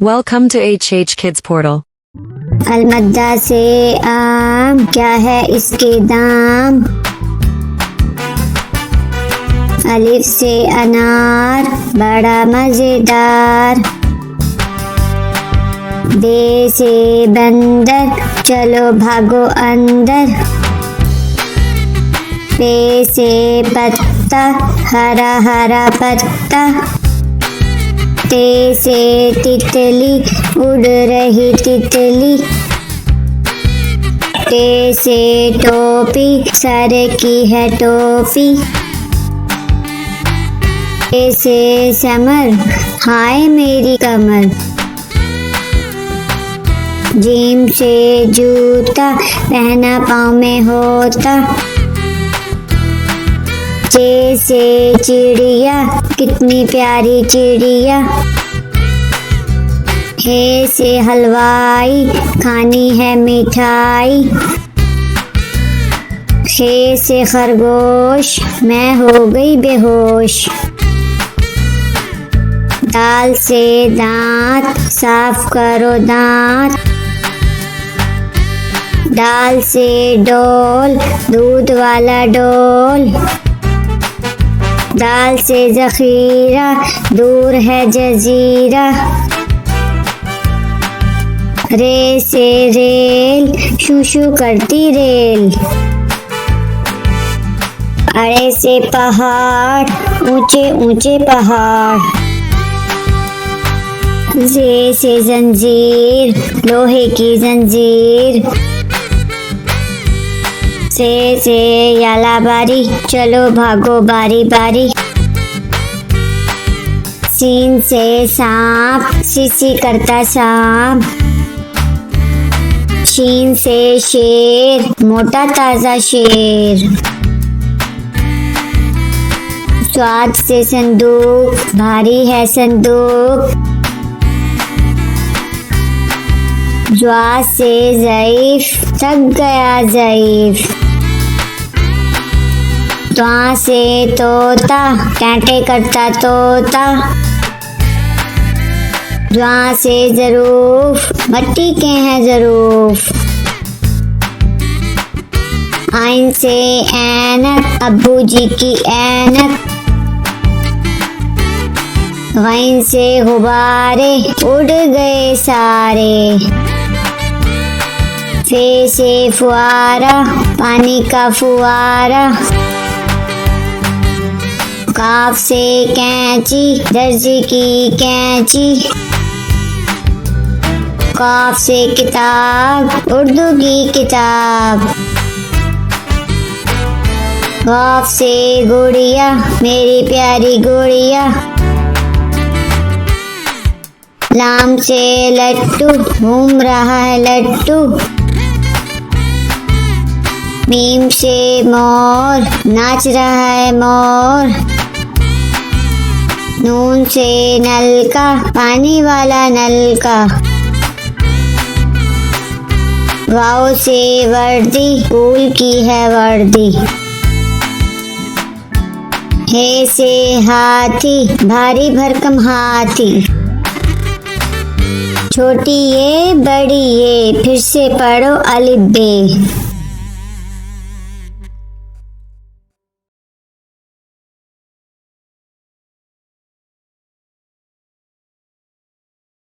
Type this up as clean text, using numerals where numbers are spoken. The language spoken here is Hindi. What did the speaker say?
Welcome to HH Kids Portal. अलमद्दा से आम, क्या है इसके दाम। अलिफ से अनार, बड़ा मजेदार। बे से बंदर, चलो भागो अंदर। पे से पत्ता, हरा हरा पत्ता। ते से तितली, उड़ रही तितली। टे से टोपी, सर की है टोपी। टे से समर, हाय मेरी कमर। जीम से जूता, पहना पाँव में होता। चे से चिड़िया, कितनी प्यारी चिड़िया। हे से हलवाई, खानी है मिठाई। हे से खरगोश, मैं हो गई बेहोश। दाल से दांत, साफ करो दांत। दाल से डोल, दूध वाला डोल। दाल से जखीरा, दूर है जजीरा। रे से रेल, शू शू करती रेल। अड़े से पहाड़, ऊंचे ऊंचे पहाड़। जे से जंजीर, लोहे की जंजीर। से याला बारी, चलो भागो बारी बारी। सीन से सांप, सीसी करता सांप। शीन से शेर, मोटा ताजा शेर। स्वाद से संदूक, भारी है संदूक। ज्वा से ज़ईफ, थक गया ज़ईफ। त्वा से तोता, कांटे करता तोता। ज्वा से ज़रूफ, मट्टी के हैं ज़रूफ। आइन से ऐनक, अब्बू जी की ऐनक। गैन से गुब्बारे, उड़ गए सारे। फे से फुआरा, पानी का फुआरा। काफ से कैंची, दर्जी की कैंची। काफ से किताब, उर्दू की किताब। गाफ से गुड़िया, मेरी प्यारी गुड़िया। लाम से लट्टू, घूम रहा है लट्टू। मीम से मोर, नाच रहा है मोर। नून से नलका, पानी वाला नलका। वाव से वर्दी, स्कूल की है वर्दी। हे से हाथी, भारी भरकम हाथी। छोटी ये बड़ी ये, फिर से पढ़ो अलिफ बे।